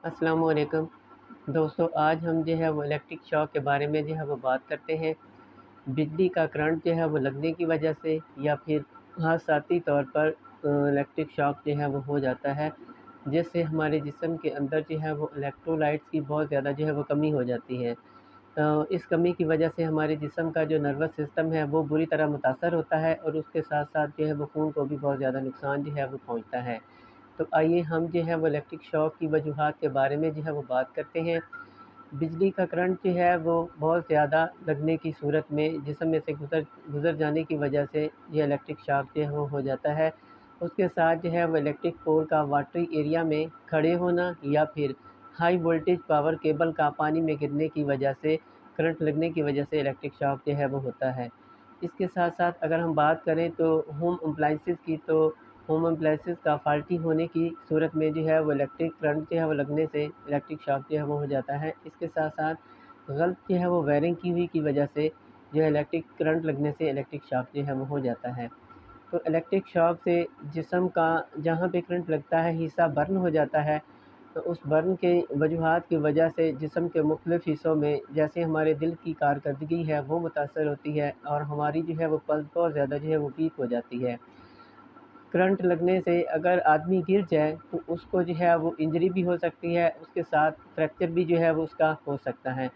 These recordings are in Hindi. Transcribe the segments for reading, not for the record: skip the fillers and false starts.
अस्सलाम वालेकुम दोस्तों, आज हम जो है वो इलेक्ट्रिक शॉक के बारे में जो है वो बात करते हैं। बिजली का करंट जो है वो लगने की वजह से या फिर हादसाती तौर पर इलेक्ट्रिक शॉक जो है वो हो जाता है, जिससे हमारे जिस्म के अंदर जो है वो इलेक्ट्रोलाइट्स की बहुत ज़्यादा जो है वो कमी हो जाती है। इस कमी की वजह से हमारे जिस्म का जो नर्वस सिस्टम है वो बुरी तरह मुतासर होता है और उसके साथ-साथ जो है वो खून को भी बहुत ज़्यादा नुकसान जो है वो पहुँचता है। तो आइए हम जो है वो इलेक्ट्रिक शॉक की वजूहात के बारे में जो है वो बात करते हैं। बिजली का करंट जो है वो बहुत ज़्यादा लगने की सूरत में जिस्म में से गुज़र गुज़र जाने की वजह से ये इलेक्ट्रिक शॉक जो है वो हो जाता है। उसके साथ जो है वो इलेक्ट्रिक पोल का वाटरी एरिया में खड़े होना या फिर हाई वोल्टेज पावर केबल का पानी में गिरने की वजह से करंट लगने की वजह से इलेक्ट्रिक शॉक जो है वो होता है। इसके साथ-साथ अगर हम बात करें तो होम अप्लायंसेस की, तो होम अप्लायंसेस का फ़ाल्टी होने की सूरत में जो है वो इलेक्ट्रिक करंट जो है वो लगने से इलेक्ट्रिक शॉक जो है वो हो जाता है। इसके साथ-साथ गलत जो है वो वायरिंग की हुई की वजह से जो है इलेक्ट्रिक करंट लगने से इलेक्ट्रिक शॉक जो है वो हो जाता है। तो इलेक्ट्रिक शॉक से जिस्म का जहाँ पे करंट लगता है हिस्सा बर्न हो जाता है। तो उस बर्न के वजूहात की वजह से जिस्म के मुख्तलिफ़ हिस्सों में जैसे हमारे दिल की कारकर्दगी है वो मुतासर होती है और हमारी जो है वो पल्स बहुत ज़्यादा जो है वो वीक हो जाती है। करंट लगने से अगर आदमी गिर जाए तो उसको जो है वो इंजरी भी हो सकती है, उसके साथ फ्रैक्चर भी जो है वो उसका हो सकता है।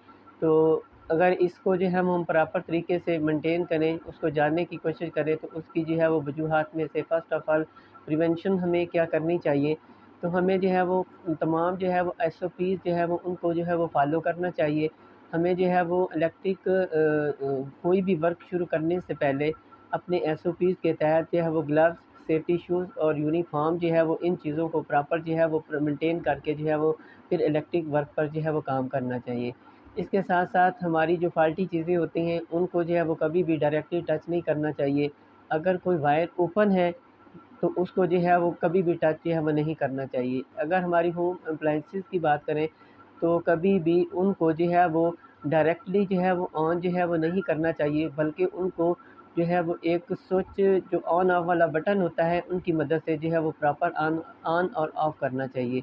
तो अगर इसको जो है हम प्रॉपर तरीके से मेंटेन करें, उसको जानने की कोशिश करें तो उसकी जो है वो वजूहात में से फ़र्स्ट ऑफ़ ऑल प्रिवेंशन हमें क्या करनी चाहिए। तो हमें जो है वो तमाम जो है वो एसओपीज़ जो है वो उनको जो है वो फ़ॉलो करना चाहिए। हमें जो है वो इलेक्ट्रिक कोई भी वर्क शुरू करने से पहले अपने एसओपीज़ के तहत जो है वो ग्लव्स, सेफ्टी शूज़ और यूनिफ़ॉर्म जो है वो इन चीज़ों को प्रॉपर जो है वो मेंटेन करके जो है वो फिर इलेक्ट्रिक वर्क पर जो है वो काम करना चाहिए। इसके साथ-साथ हमारी जो फ़ाल्टी चीज़ें होती हैं उनको जो है वो कभी भी डायरेक्टली टच नहीं करना चाहिए। अगर कोई वायर ओपन है तो उसको जो है वो कभी भी टच जो है वो नहीं करना चाहिए। अगर हमारी होम अप्लायंसेस की बात करें तो कभी भी उनको जो है वो डायरेक्टली जो है वो ऑन जो है वो नहीं करना चाहिए, बल्कि उनको जो है वो एक स्विच जो ऑन ऑफ वाला बटन होता है उनकी मदद से जो है वो प्रॉपर ऑन ऑन और ऑफ़ करना चाहिए।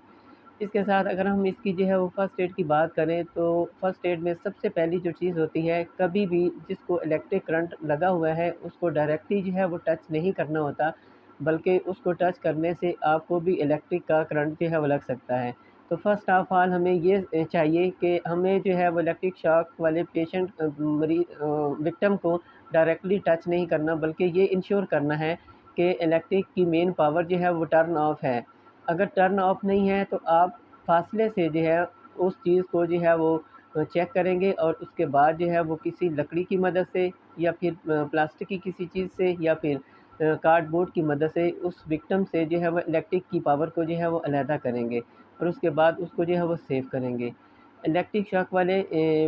इसके साथ अगर हम इसकी जो है वो फ़र्स्ट एड की बात करें तो फ़र्स्ट एड में सबसे पहली जो चीज़ होती है, कभी भी जिसको इलेक्ट्रिक करंट लगा हुआ है उसको डायरेक्टली जो है वो टच नहीं करना होता, बल्कि उसको टच करने से आपको भी इलेक्ट्रिक का करंट जो है वो लग सकता है। तो फ़र्स्ट ऑफ़ ऑल हमें ये चाहिए कि हमें जो है वो इलेक्ट्रिक शॉक वाले पेशेंट विक्टिम को डायरेक्टली टच नहीं करना, बल्कि ये इंश्योर करना है कि इलेक्ट्रिक की मेन पावर जो है वो टर्न ऑफ है। अगर टर्न ऑफ नहीं है तो आप फासले से जो है उस चीज़ को जो है वो चेक करेंगे और उसके बाद जो है वो किसी लकड़ी की मदद से या फिर प्लास्टिक की किसी चीज़ से या फिर कार्डबोर्ड की मदद से उस विक्टिम से जो है वो इलेक्ट्रिक की पावर को जो है वो अलहदा करेंगे और उसके बाद उसको जो है वो सेव करेंगे। इलेक्ट्रिक शॉक वाले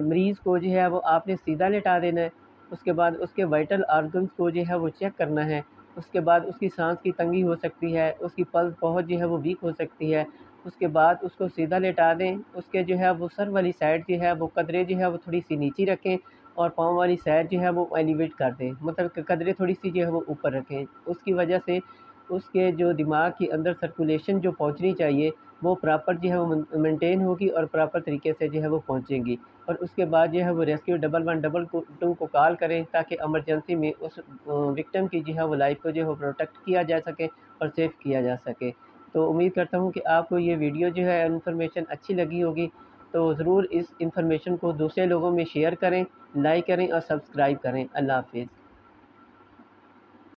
मरीज़ को जो है वो आपने सीधा लेटा देना है, उसके बाद उसके वाइटल ऑर्गन्स को जो है वो चेक करना है, उसके बाद उसकी साँस की तंगी हो सकती है, उसकी पल्स बहुत जो है वो वीक हो सकती है, उसके बाद उसको सीधा लेटा दें, उसके जो है वो सर वाली साइड जो है वो कदरे जो है वो थोड़ी-सी नीचे रखें और पाँव वाली साइड जो है वो एलिवेट कर दें, मतलब कि कदरे थोड़ी-सी जो है वो ऊपर रखें। उसकी वजह से उसके जो दिमाग के अंदर सर्कुलेशन जो पहुँचनी चाहिए, वो प्रॉपर जो है वो मेंटेन होगी और प्रॉपर तरीके से जो है वो पहुँचेंगी। और उसके बाद जो है वो रेस्क्यू 112 को कॉल करें ताकि इमरजेंसी में उस विक्टिम की जो है वो लाइफ़ को जो है वो प्रोटेक्ट किया जा सके और सेव किया जा सके। तो उम्मीद करता हूँ कि आपको ये वीडियो जो है इन्फॉर्मेशन अच्छी लगी होगी, तो ज़रूर इस इन्फॉर्मेशन को दूसरे लोगों में शेयर करें, लाइक करें और सब्सक्राइब करें। अल्लाह हाफ़िज़।